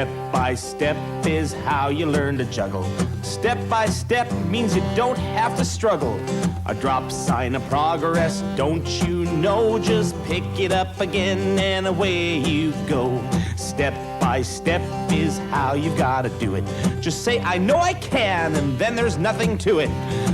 Step by step is how you learn to juggle. Step by step means you don't have to struggle. A drop sign of progress, don't you know? Just pick it up again and away you go. Step by step is how you gotta do it. Just say, I know I can, and then there's nothing to it.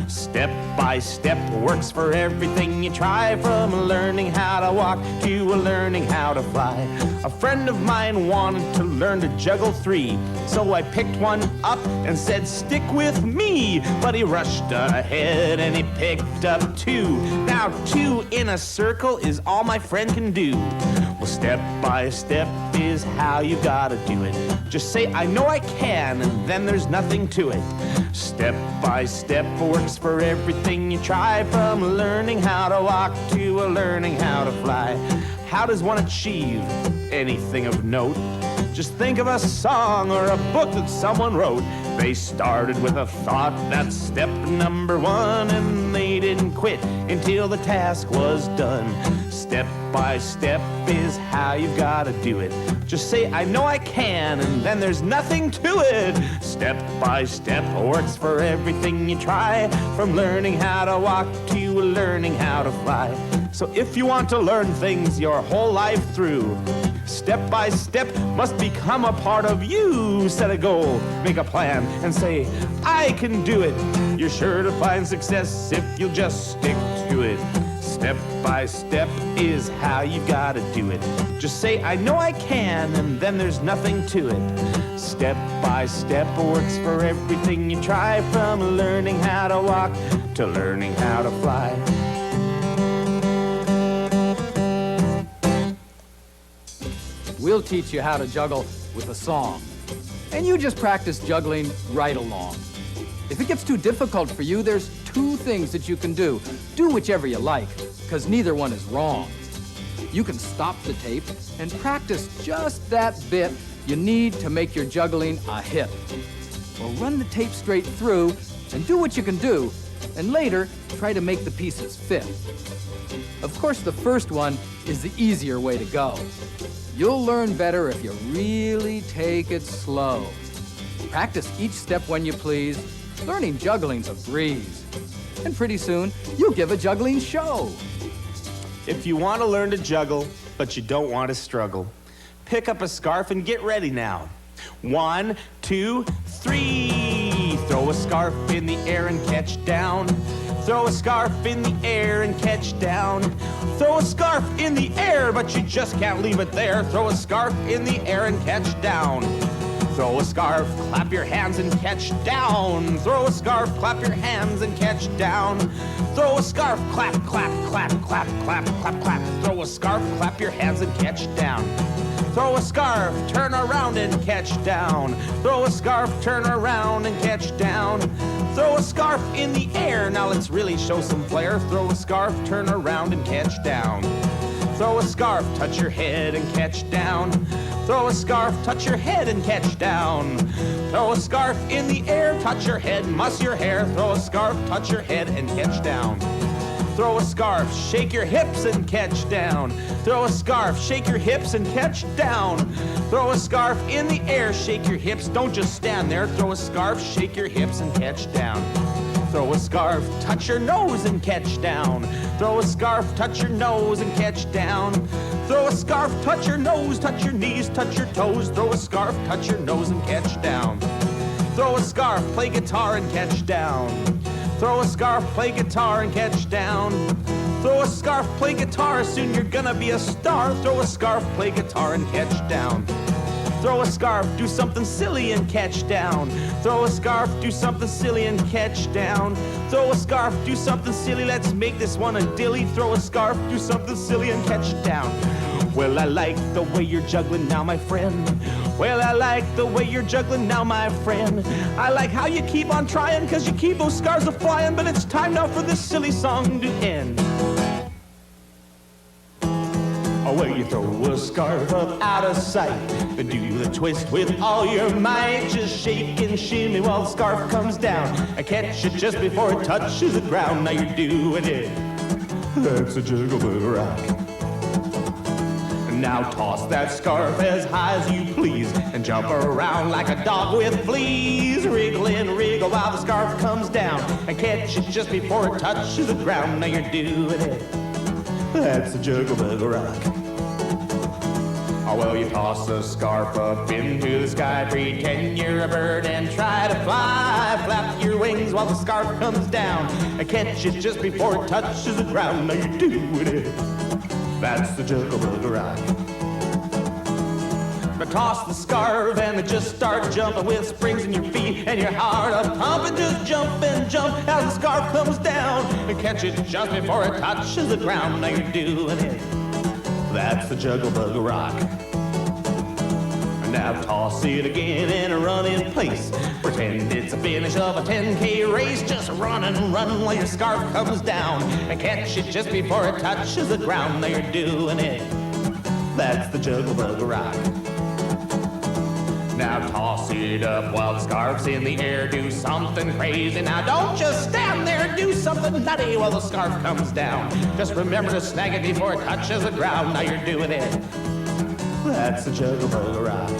Step by step works for everything you try, from learning how to walk to learning how to fly. A friend of mine wanted to learn to juggle 3, so I picked one up and said, stick with me. But he rushed ahead and he picked up 2. Now 2 in a circle is all my friend can do. Well, step by step is how you gotta do it. Just say, I know I can, and then there's nothing to it. Step by step works for everything you try, from learning how to walk to learning how to fly. How does one achieve anything of note? Just think of a song or a book that someone wrote. They started with a thought, that's step number 1, and they didn't quit until the task was done. Step by step is how you've gotta do it. Just say, I know I can, and then there's nothing to it. Step by step works for everything you try, from learning how to walk to learning how to fly. So if you want to learn things your whole life through, step by step must become a part of you. Set a goal, make a plan, and say, I can do it. You're sure to find success if you'll just stick to it. Step by step is how you gotta do it. Just say, I know I can, and then there's nothing to it. Step by step works for everything you try, from learning how to walk to learning how to fly. We'll teach you how to juggle with a song. And you just practice juggling right along. If it gets too difficult for you, there's 2 things that you can do. Do whichever you like, because neither one is wrong. You can stop the tape and practice just that bit you need to make your juggling a hit. Or run the tape straight through and do what you can do, and later try to make the pieces fit. Of course, the first one is the easier way to go. You'll learn better if you really take it slow. Practice each step when you please. Learning juggling's a breeze. And pretty soon, you'll give a juggling show. If you want to learn to juggle, but you don't want to struggle, pick up a scarf and get ready now. 1, 2, 3. Throw a scarf in the air and catch down. Throw a scarf in the air and catch down. Throw a scarf in the air, but you just can't leave it there. Throw a scarf in the air and catch down. Throw a scarf, clap your hands and catch down. Throw a scarf, clap your hands and catch down. Throw a scarf, clap, clap, clap, clap, clap, clap, clap. Throw a scarf, clap your hands and catch down. Throw a scarf, turn around and catch down. Throw a scarf, turn around and catch down. Throw a scarf in the air, now let's really show some flair. Throw a scarf, turn around and catch down. Throw a scarf, touch your head and catch down. Throw a scarf, touch your head and catch down. Throw a scarf in the air, touch your head, muss your hair. Throw a scarf, touch your head and catch down. Throw a scarf, shake your hips and catch down. Throw a scarf, shake your hips and catch down. Throw a scarf in the air, shake your hips, don't just stand there. Throw a scarf, shake your hips and catch down. Throw a scarf, touch your nose and catch down. Throw a scarf, touch your nose and catch down. Throw a scarf, touch your nose, touch your knees, touch your toes. Throw a scarf, touch your nose and catch down. Throw a scarf, play guitar and catch down. Throw a scarf, play guitar and catch down. Throw a scarf, play guitar, soon you're gonna be a star. Throw a scarf, play guitar and catch down. Throw a scarf, do something silly and catch down. Throw a scarf, do something silly and catch down. Throw a scarf, do something silly, let's make this one a dilly. Throw a scarf, do something silly and catch down. Well, I like the way you're juggling now, my friend. Well, I like the way you're juggling now, my friend. I like how you keep on trying, cause you keep those scarves a-flying. But it's time now for this silly song to end. Oh, well, you throw a scarf up out of sight, then do the twist with all your might. Just shake and shimmy while the scarf comes down. I catch it just before it touches the ground. Now you're doing it. That's a Jugglebug rock. Now toss that scarf as high as you please and jump around like a dog with fleas. Wriggle and wriggle while the scarf comes down and catch it just before it touches the ground. Now you're doing it. That's the Jugglebug rock. Oh, well, you toss the scarf up into the sky, pretend you're a bird and try to fly. Flap your wings while the scarf comes down and catch it just before it touches the ground. Now you're doing it. That's the Jugglebug rock. Now toss the scarf and just start jumping with springs in your feet and your heart a pumping. Just jump and jump as the scarf comes down and catch it just before it touches the ground. Now you're doing it. That's the Jugglebug rock. Now toss it again and run in place. Pretend it's a finish of a 10K race. Just run and run while your scarf comes down and catch it just before it touches the ground. Now you're doing it. That's the Jugglebug rock. Now toss it up while the scarf's in the air. Do something crazy. Now don't just stand there. Do something nutty while the scarf comes down. Just remember to snag it before it touches the ground. Now you're doing it. That's the Jugglebug rock.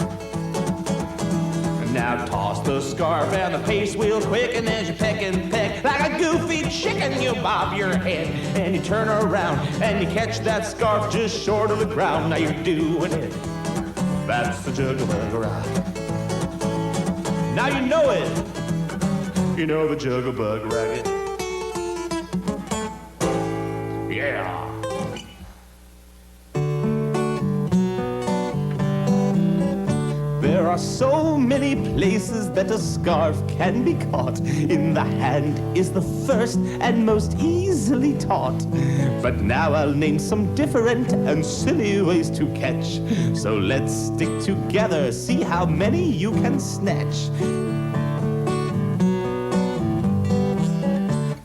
Now toss the scarf and the pace wheel quicken as you peck and peck. Like a goofy chicken, you bob your head and you turn around and you catch that scarf just short of the ground. Now you're doing it. That's the Jugglebug rock. Now you know it. You know the Jugglebug racket. Yeah. There are so many places that a scarf can be caught. In the hand is the first and most easily taught. But now I'll name some different and silly ways to catch. So let's stick together, see how many you can snatch.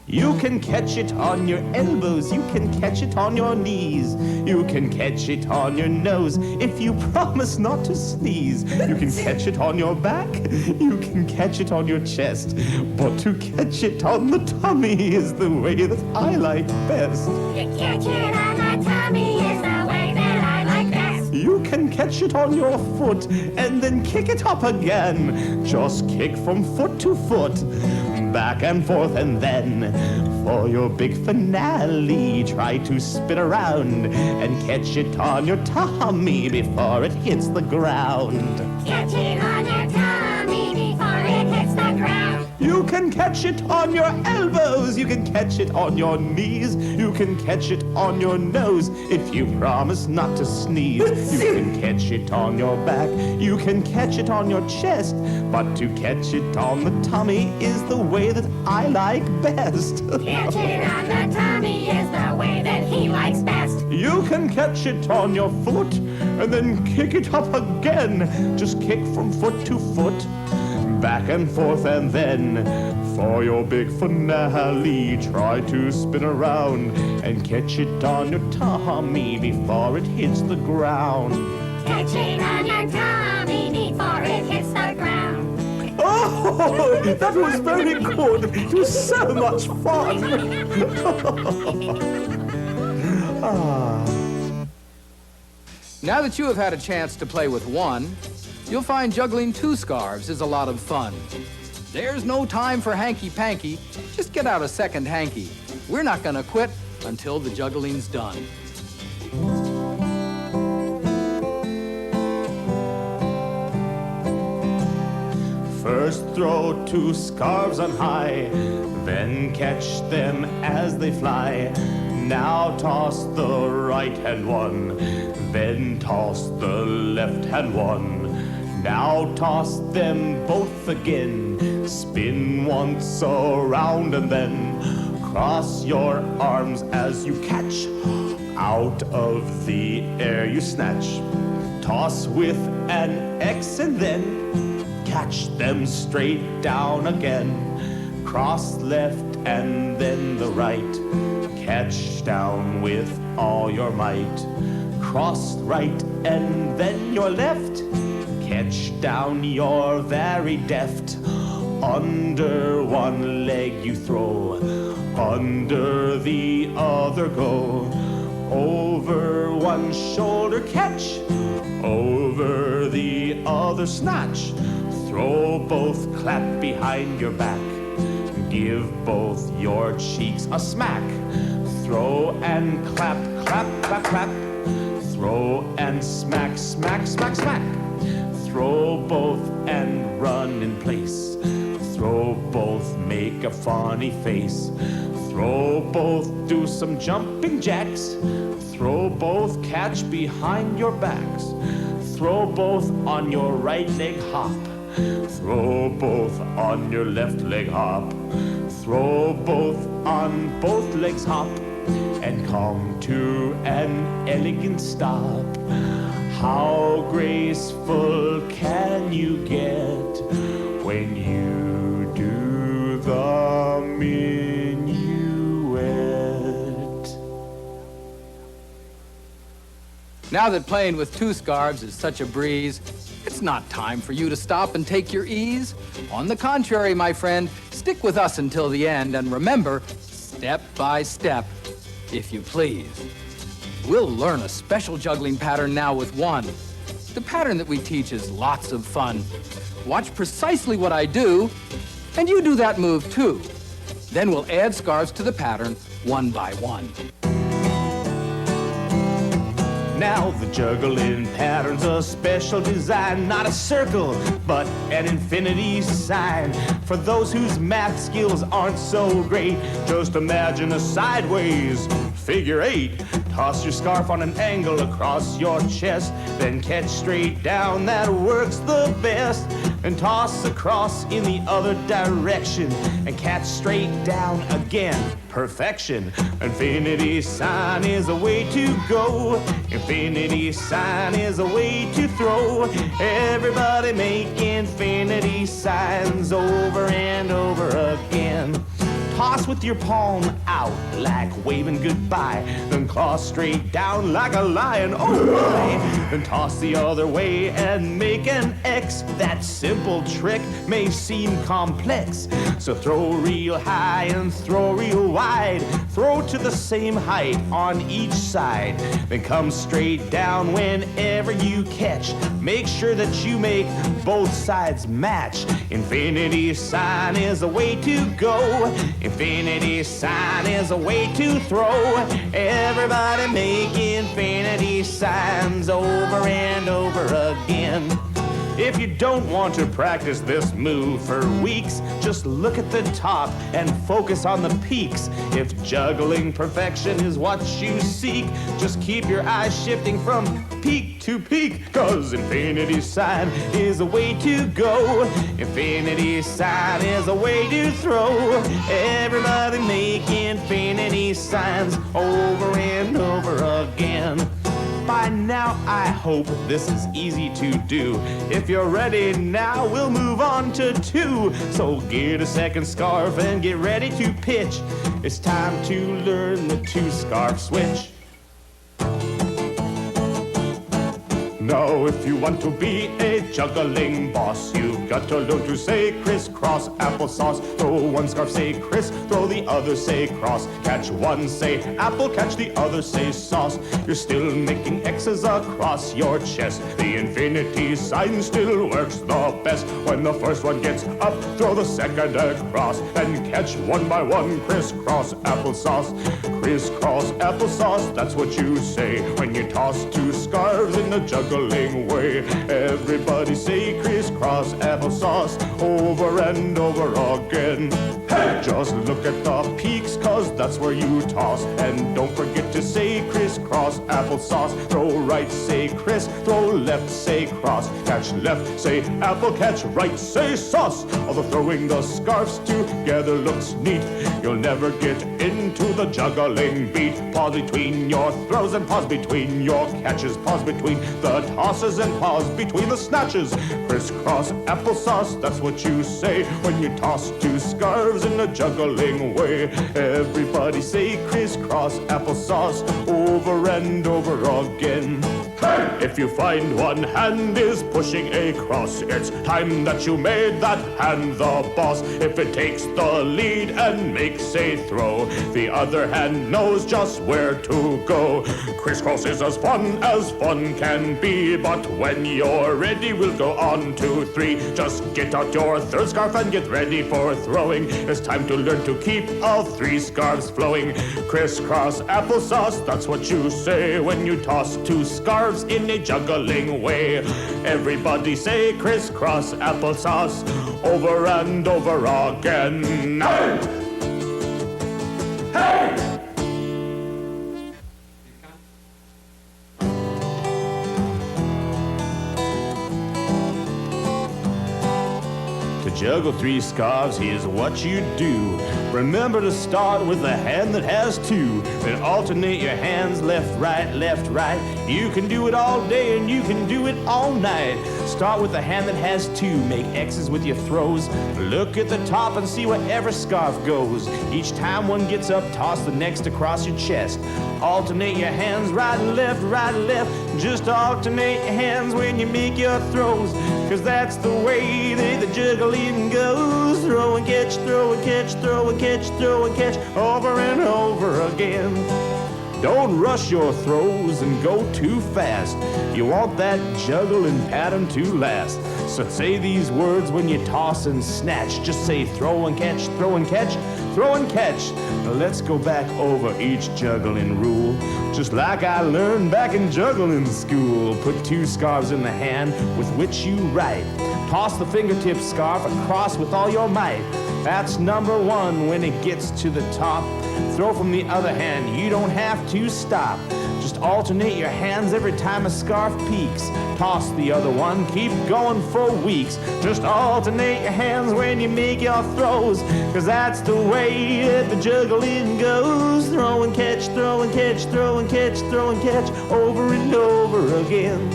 You can catch it on your elbows, you can catch it on your knees. You can catch it on your nose if you promise not to sneeze. You can catch it on your back, you can catch it on your chest. But to catch it on the tummy is the way that I like best. You catch it on the tummy is the way that I like best. You can catch it on your foot and then kick it up again. Just kick from foot to foot, back and forth, and then for your big finale, try to spin around and catch it on your tummy before it hits the ground. Catch it on your tummy before it hits the ground. You can catch it on your elbows, you can catch it on your knees, you can catch it on your nose if you promise not to sneeze. You can catch it on your back, you can catch it on your chest, but to catch it on the tummy is the way that I like best. Catch it on the tummy is the way that he likes best. You can catch it on your foot and then kick it up again. Just kick from foot to foot, back and forth, and then for your big finale, try to spin around and catch it on your tummy before it hits the ground. Catch it on your tummy before it hits the ground. Oh, that was very good. It was so much fun. Now that you have had a chance to play with one, you'll find juggling two scarves is a lot of fun. There's no time for hanky-panky. Just get out a second hanky. We're not gonna quit until the juggling's done. First throw two scarves on high, then catch them as they fly. Now toss the right hand one, then toss the left hand one. Now toss them both again, spin once around and then cross your arms as you catch. Out of the air you snatch. Toss with an X and then catch them straight down again. Cross left and then the right. Catch down with all your might. Cross right and then your left. Catch down, you're very deft. Under one leg you throw, under the other go. Over one shoulder catch, over the other snatch. Throw both, clap behind your back. Give both your cheeks a smack. Throw and clap, clap, clap, clap. Throw and smack, smack, smack, smack. Throw both and run in place. Throw both, make a funny face. Throw both, do some jumping jacks. Throw both, catch behind your backs. Throw both on your right leg hop. Throw both on your left leg hop. Throw both on both legs hop. And come to an elegant stop. How graceful can you get when you do the minuet? Now that playing with two scarves is such a breeze, it's not time for you to stop and take your ease. On the contrary, my friend, stick with us until the end, and remember, step by step, if you please. We'll learn a special juggling pattern now with one. The pattern that we teach is lots of fun. Watch precisely what I do, and you do that move too. Then we'll add scarves to the pattern one by one. Now the juggling pattern's a special design, not a circle, but an infinity sign. For those whose math skills aren't so great, just imagine a sideways figure eight. Toss your scarf on an angle across your chest, then catch straight down, that works the best. And toss across in the other direction and catch straight down again. Perfection. Infinity sign is a way to go. Infinity sign is a way to throw. Everybody make infinity signs over and over again. Toss with your palm out like waving goodbye. Then claw straight down like a lion, oh my! Then toss the other way and make an X. That simple trick may seem complex. So throw real high and throw real wide. Throw to the same height on each side. Then come straight down whenever you catch. Make sure that you make both sides match. Infinity sign is a way to go. Infinity sign is a way to throw. Everybody make infinity signs over and over again. If you don't want to practice this move for weeks, just look at the top and focus on the peaks. If juggling perfection is what you seek, just keep your eyes shifting from peak to peak, 'cause infinity sign is a way to go. Infinity sign is a way to throw. Everybody make infinity signs over and over again. By now, I hope this is easy to do. If you're ready now, we'll move on to two. So get a second scarf and get ready to pitch. It's time to learn the two scarf switch. Now, if you want to be a juggling boss, you've got to learn to say crisscross applesauce. Throw one scarf, say criss, throw the other, say cross. Catch one, say apple, catch the other, say sauce. You're still making X's across your chest. The infinity sign still works the best. When the first one gets up, throw the second across, and catch one by one crisscross applesauce. Crisscross applesauce, that's what you say when you toss two scarves in the juggling way. Everybody say crisscross applesauce over and over again. Hey! Just look at the peaks, 'cause that's where you toss. And don't forget to say crisscross applesauce. Throw right, say criss, throw left, say cross. Catch left, say apple, catch right, say sauce. Although throwing the scarves together looks neat, you'll never get into the juggling beat. Pause between your throws and pause between your catches. Pause between the tosses and pause between the snatches. Crisscross applesauce, that's what you say when you toss two scarves in a juggling way. Everybody say crisscross applesauce over and over again. If you find one hand is pushing across, it's time that you made that hand the boss. If it takes the lead and makes a throw, the other hand knows just where to go. Crisscross is as fun can be, but when you're ready, we'll go on to 3. Just get out your third scarf and get ready for throwing. It's time to learn to keep all 3 scarves flowing. Crisscross applesauce, that's what you say when you toss 2 scarves in a juggling way. Everybody say crisscross applesauce over and over again. Hey! Hey! To juggle 3 scarves, here's what you do. Remember to start with the hand that has 2. Then alternate your hands left, right, left, right. You can do it all day and you can do it all night. Start with the hand that has 2. Make X's with your throws. Look at the top and see where every scarf goes. Each time one gets up, toss the next across your chest. Alternate your hands right and left, right and left. Just alternate your hands when you make your throws. Cause that's the way that the juggling goes. Throw and catch, throw and catch, throw and catch, throw and catch, over and over again. Don't rush your throws and go too fast. You want that juggling pattern to last. So say these words when you toss and snatch. Just say throw and catch, throw and catch, throw and catch. Now let's go back over each juggling rule, just like I learned back in juggling school. Put 2 scarves in the hand with which you write. Toss the fingertip scarf across with all your might. That's number 1 when it gets to the top. Throw from the other hand, you don't have to stop. Just alternate your hands every time a scarf peaks. Toss the other one, keep going for weeks. Just alternate your hands when you make your throws. Cause that's the way that the juggling goes. Throw and catch, throw and catch, throw and catch, throw and catch, over and over again.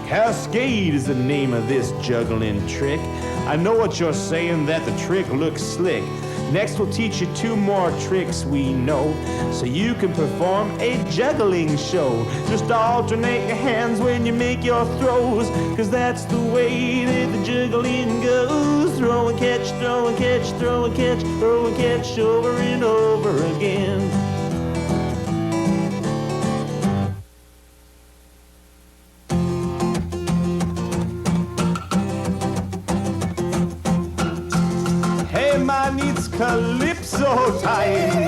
Cascade is the name of this juggling trick. I know what you're saying, that the trick looks slick. Next we'll teach you 2 more tricks we know, so you can perform a juggling show. Just alternate your hands when you make your throws, cause that's the way that the juggling goes. Throw and catch, throw and catch, throw and catch, throw and catch, over and over again. Man, it's calypso time.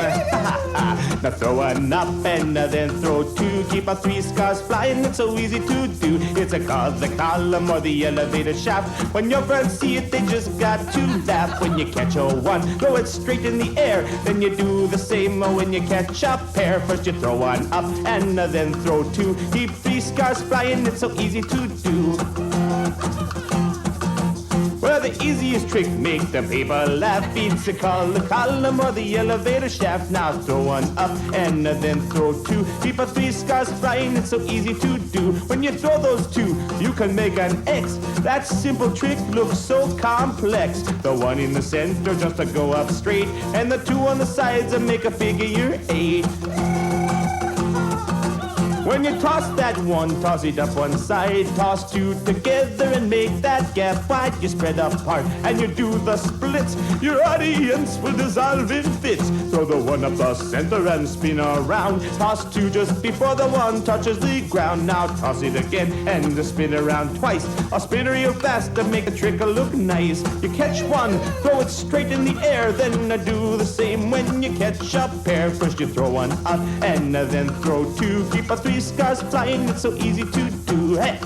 Now throw one up and then throw 2. Keep our 3 scarves flying, it's so easy to do. It's called the column or the elevator shaft. When your friends see it, they just got to laugh. When you catch a 1, throw it straight in the air. Then you do the same when you catch a pair. First you throw 1 up and then throw 2. Keep 3 scarves flying, it's so easy to do. Well, the easiest trick, make the people laugh. It's called the column or the elevator shaft. Now throw 1 up and then throw 2. Keep our 3 scarves flying, it's so easy to do. When you throw those 2, you can make an X. That simple trick looks so complex. The 1 in the center just to go up straight, and the 2 on the sides to make a figure 8. When you toss that 1, toss it up one side. Toss 2 together and make that gap wide. You spread apart and you do the splits. Your audience will dissolve in fits. Throw the 1 up the center and spin around. Toss 2 just before the 1 touches the ground. Now toss it again and spin around twice. Or spin real fast to make the trick look nice. You catch 1, throw it straight in the air. Then do the same when you catch a pair. First you throw 1 up and then throw 2. Keep a 3 scarves flying, it's so easy to do. Hey!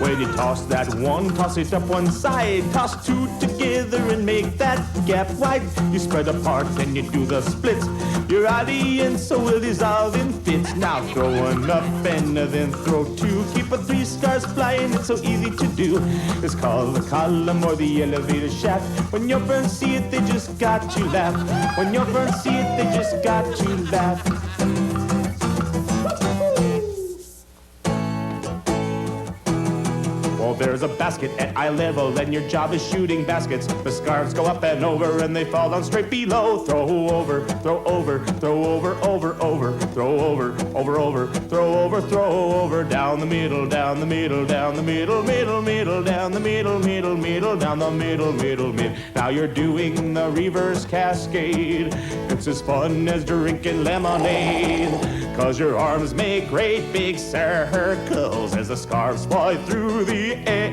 When you toss that 1, toss it up one side. Toss 2 together and make that gap wide. You spread apart and you do the splits. Your audience will dissolve in fits. Now throw 1 up and then throw 2. Keep a 3 scarves flying, it's so easy to do. It's called the column or the elevator shaft. When your friends see it, they just got to laugh. When your friends see it, they just got to laugh. Well, there's There's a basket at eye level, and your job is shooting baskets. The scarves go up and over, and they fall down straight below. Throw over, throw over, throw over, over, over, throw over, over, over, throw over, throw over, down the middle, down the middle, down the middle, middle, middle, down the middle, middle, middle, down the middle, middle, mid. Now you're doing the reverse cascade. It's as fun as drinking lemonade, 'cause your arms make great big circles as the scarves fly through the air.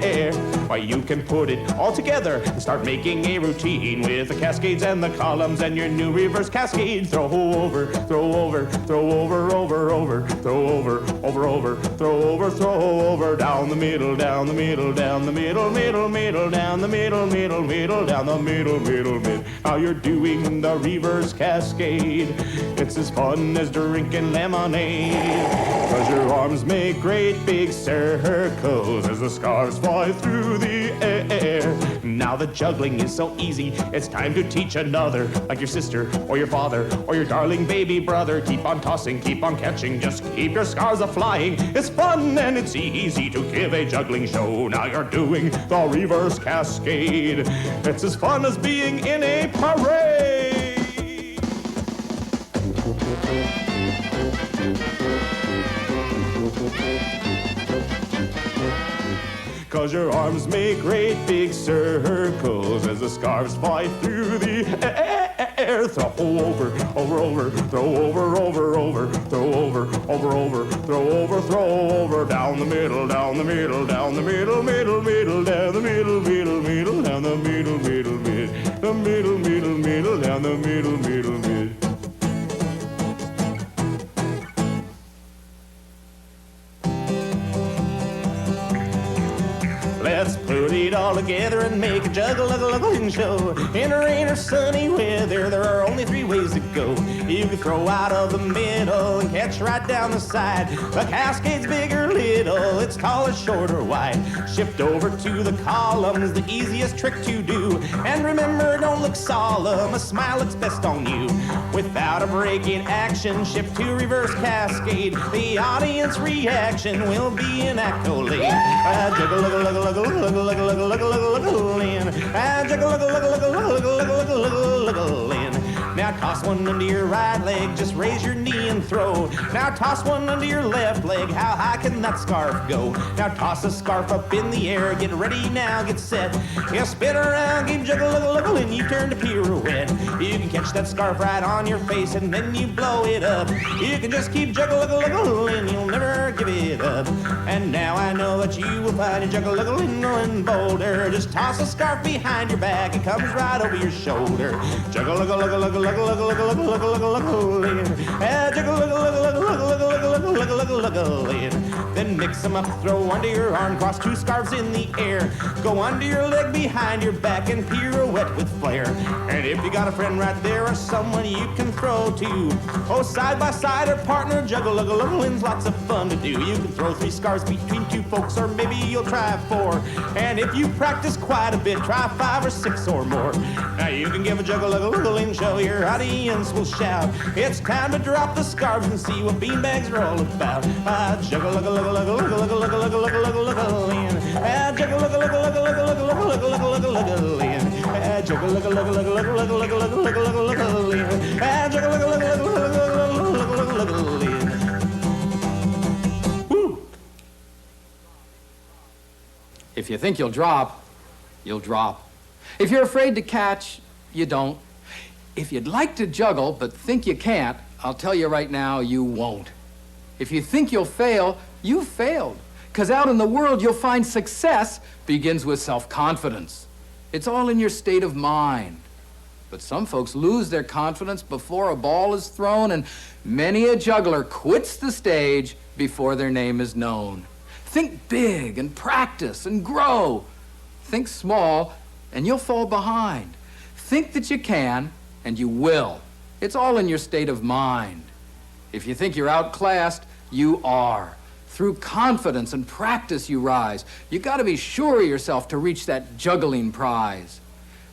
Why, you can put it all together and start making a routine with the cascades and the columns and your new reverse cascade. Throw over, throw over, throw over, over, over, throw over, over, over, throw over, throw over, down the middle, down the middle, down the middle, middle, middle, down the middle, middle, middle, down the middle, middle, mid. Now you're doing the reverse cascade. It's as fun as drinking lemonade, 'cause your arms make great big circles as the scarves fly through the air. Now the juggling is so easy, it's time to teach another, like your sister or your father or your darling baby brother. Keep on tossing, keep on catching, just keep your scarves a-flying. It's fun and it's easy to give a juggling show. Now you're doing the reverse cascade. It's as fun as being in a parade. 'Cause your arms make great big circles as the scarves fly through the air. Throw over, over, over, throw over, over, over, throw over, over, over, throw over, throw over, down the middle, down the middle, down the middle, middle, middle, down the middle, middle, middle, down the middle, middle, mid, the middle, middle, middle, down the middle, middle, mid. Let's put it all together and make a juggling show. In rain or sunny weather, there are only 3 ways to go. You can throw out of the middle and catch right down the side. The cascade's big or little, it's tall or short or wide. Shift over to the columns, the easiest trick to do. And remember, don't look solemn, a smile looks best on you. Without a break in action, shift to reverse cascade. The audience reaction will be an accolade. Now toss one under your right leg, just raise your knee and throw. Now toss one under your left leg, how high can that scarf go? Now toss the scarf up in the air, get ready now, get set. You spin around, keep juggling, you turn to pirouette. You can catch that scarf right on your face and then you blow it up. You can just keep juggling, you'll never give it up. And now I know that you will find your juggling going bolder. Just toss the scarf behind your back, it comes right over your shoulder. Juggling. Then mix them up, throw under your arm, cross 2 scarves in the air. Go under your leg, behind your back, and pirouette with flair. And if you got a friend right there or someone you can throw to, oh, side by side or partner, juggling's lots of fun to do. You can throw 3 scarves between 2 folks, or maybe you'll try 4. And if you practice quite a bit, try 5 or 6 or more. Now you can give a juggling show, your audience will shout. It's time to drop the scarves and see what beanbags are all about. Juggling. If you think you'll drop, you'll drop. If you're afraid to catch, you don't. If you'd like to juggle but think you can't, I'll tell you right now, you won't. If you think you'll fail, you've failed. 'Cause out in the world, you'll find success begins with self-confidence. It's all in your state of mind. But some folks lose their confidence before a ball is thrown, and many a juggler quits the stage before their name is known. Think big and practice and grow. Think small and you'll fall behind. Think that you can and you will. It's all in your state of mind. If you think you're outclassed, you are. Through confidence and practice you rise. You gotta be sure of yourself to reach that juggling prize.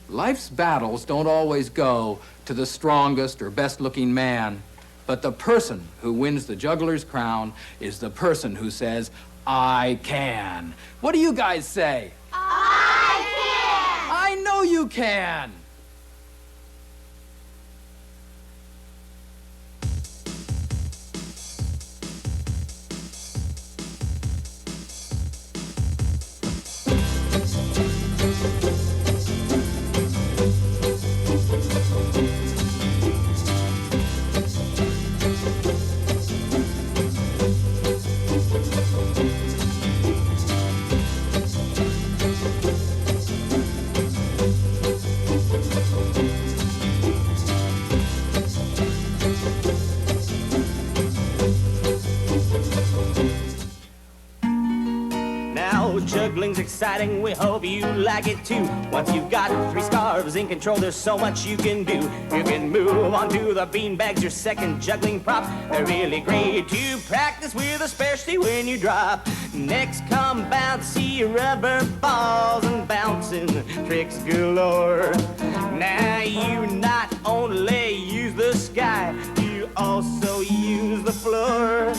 Life's battles don't always go to the strongest or best-looking man, but the person who wins the juggler's crown is the person who says, I can. What do you guys say? I can! I know you can! Now, juggling's exciting, we hope you like it too. Once you've got 3 scarves in control, there's so much you can do. You can move on to the beanbags, your second juggling prop. They're really great to practice with, especially when you drop. Next come bouncy rubber balls and bouncing tricks galore. Now you not only use the sky, you also use the floor.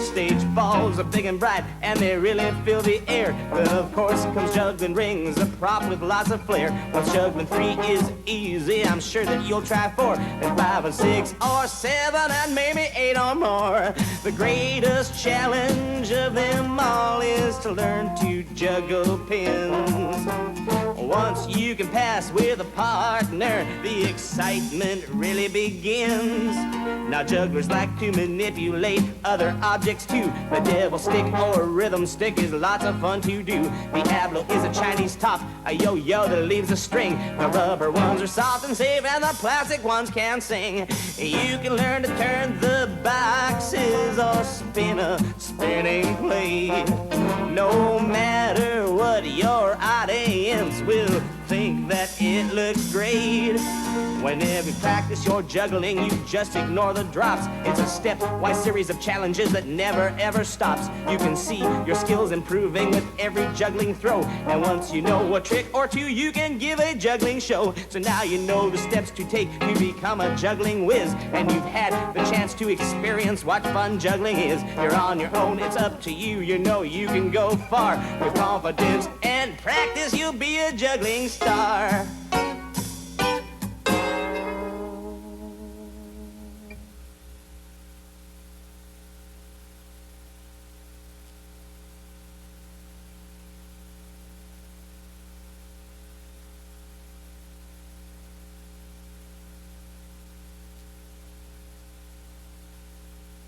Stage balls are big and bright, and they really fill the air. But of course comes juggling rings, a prop with lots of flair. Once juggling 3 is easy, I'm sure that you'll try 4, and 5 and 6 or 7 and maybe 8 or more. The greatest challenge of them all is to learn to juggle pins. Once you can pass with a partner, the excitement really begins. Now jugglers like to manipulate other objects too. The devil stick or rhythm stick is lots of fun to do. The ablo is a Chinese top, a yo-yo that leaves a string. The rubber ones are soft and safe, and the plastic ones can sing. You can learn to turn the boxes or spin a spinning plate. No matter what your audience will think that it looks great. Whenever you practice your juggling, you just ignore the drops. It's a stepwise series of challenges that never ever stops. You can see your skills improving with every juggling throw. And once you know a trick or 2, you can give a juggling show. So now you know the steps to take to become a juggling whiz. And you've had the chance to experience what fun juggling is. You're on your own, it's up to you. You know you can go far. With confidence and practice, you'll be a juggling star.